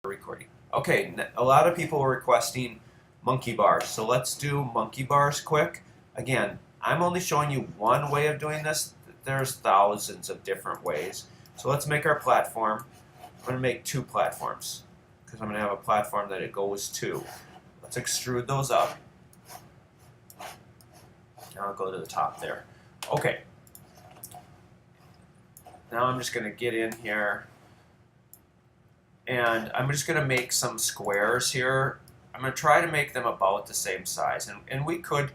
recording. Okay, a lot of people are requesting monkey bars, so let's do monkey bars quick. Again, I'm only showing you one way of doing this. There's thousands of different ways. So let's make our platform. I'm going to make two platforms because I'm going to have a platform that it goes to. Let's extrude those up. Now I'll go to the top there. Okay. Now I'm just going to get in here. And I'm just going to make some squares here. I'm going to try to make them about the same size. And we could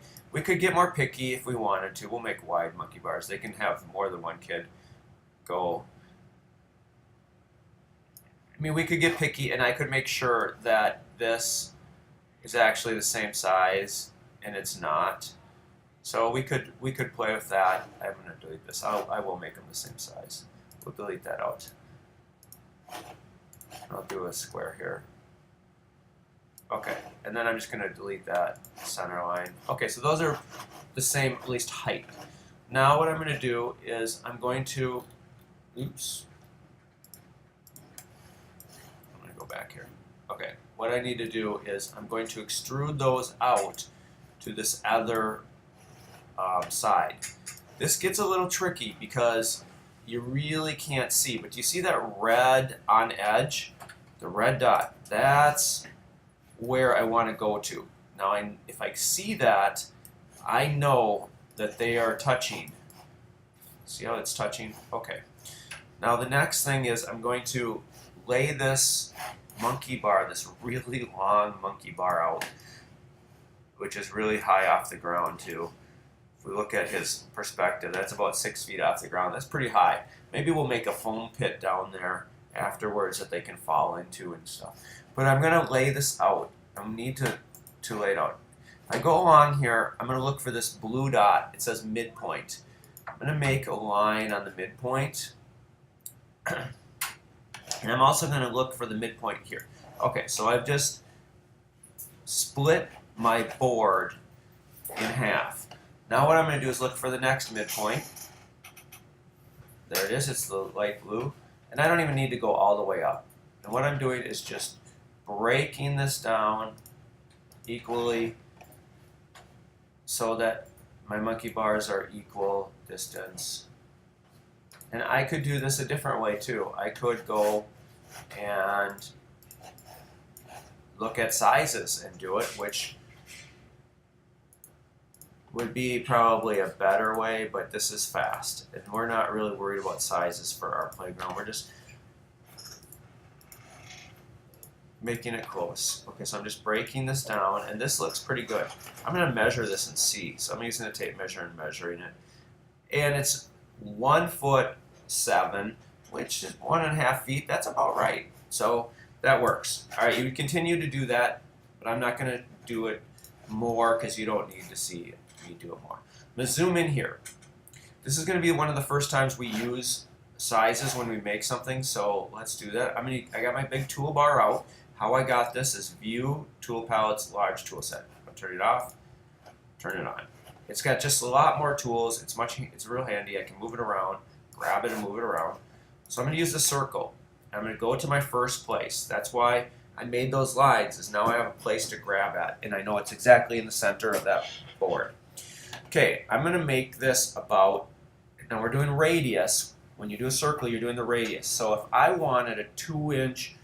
get more picky if we wanted to. We'll make wide monkey bars. They can have more than one kid go. I mean, we could get picky, and I could make sure that this is actually the same size, and it's not. So we could play with that. I'm going to delete this. I will make them the same size. We'll delete that out. I'll do a square here. Okay, and then I'm just going to delete that center line. Okay, so those are the same, at least height. Now what I'm going to do is I'm going to, oops. I'm going to go back here. Okay, what I need to do is I'm going to extrude those out to this other side. This gets a little tricky because you really can't see, but you see that red on edge? The red dot, that's where I want to go to. Now, if I see that, I know that they are touching. See how it's touching? Okay. Now, the next thing is I'm going to lay this monkey bar, this really long monkey bar out, which is really high off the ground, too. If we look at his perspective, that's about 6 feet off the ground. That's pretty high. Maybe we'll make a foam pit down there afterwards that they can fall into and stuff. But I'm going to lay this out. I need to lay it out. If I go along here, I'm going to look for this blue dot. It says midpoint. I'm going to make a line on the midpoint. And I'm also going to look for the midpoint here. Okay, so I've just split my board in half. Now what I'm going to do is look for the next midpoint. There it is. It's the light blue. And I don't even need to go all the way up. And what I'm doing is just breaking this down equally so that my monkey bars are equal distance. And I could do this a different way too. I could go and look at sizes and do it, which would be probably a better way, but this is fast. And we're not really worried about sizes for our playground. We're just making it close. Okay, so I'm just breaking this down, and this looks pretty good. I'm going to measure this and see. So I'm using a tape measure and measuring it. And it's 1'7", which is 1.5 feet. That's about right. So that works. All right, you continue to do that, but I'm not going to do it more because you don't need to see it. Do it more. I'm going to zoom in here. This is going to be one of the first times we use sizes when we make something, so let's do that. I got my big toolbar out. How I got this is View, Tool Palettes, Large Tool Set. I'll turn it off, turn it on. It's got just a lot more tools. It's real handy. I can move it around, grab it and move it around. So I'm going to use the circle. I'm going to go to my first place. That's why I made those lines, is now I have a place to grab at, and I know it's exactly in the center of that board. Okay, I'm going to make this about, now we're doing radius. When you do a circle, you're doing the radius. So if I wanted a 2-inch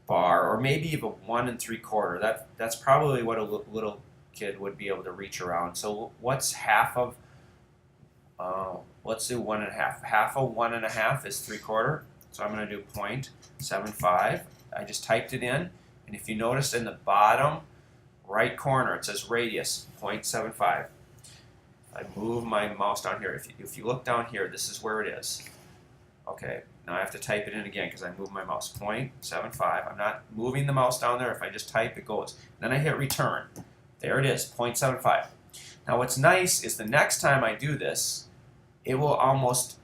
bar, or maybe even 1 3/4, that's probably what a little kid would be able to reach around. So what's half of, let's do 1.5. Half of 1.5 is 3/4. So I'm going to do 0.75. I just typed it in, and if you notice in the bottom right corner, it says radius, 0.75. I move my mouse down here. If you look down here, this is where it is. Okay, now I have to type it in again because I moved my mouse. 0.75. I'm not moving the mouse down there. If I just type, it goes. Then I hit return. There it is, 0.75. Now what's nice is the next time I do this, it almost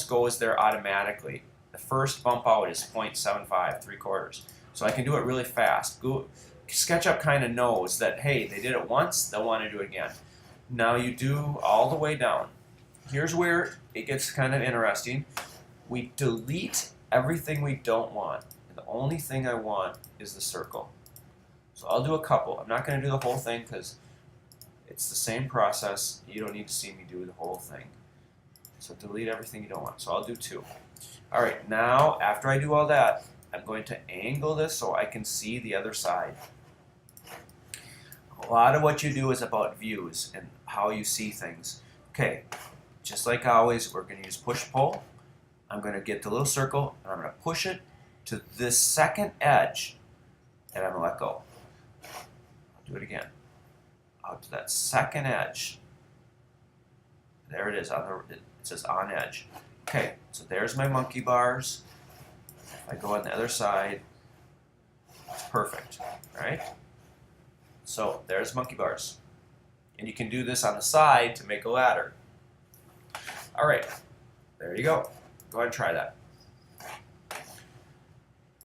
goes there automatically. The first bump out is 0.75, 3/4. So I can do it really fast. SketchUp kind of knows that, hey, they did it once, they'll want to do it again. Now you do all the way down. Here's where it gets kind of interesting. We delete everything we don't want. And the only thing I want is the circle. So I'll do a couple. I'm not going to do the whole thing because it's the same process. You don't need to see me do the whole thing. So delete everything you don't want. So I'll do 2. All right, now after I do all that, I'm going to angle this so I can see the other side. A lot of what you do is about views and how you see things. Okay, just like always, we're going to use push-pull. I'm going to get the little circle, and I'm going to push it to this second edge, and I'm going to let go. I'll do it again. Out to that second edge. There it is. It says on edge. Okay, so there's my monkey bars. If I go on the other side, it's perfect, right? So there's monkey bars. And you can do this on the side to make a ladder. All right, there you go. Go ahead and try that.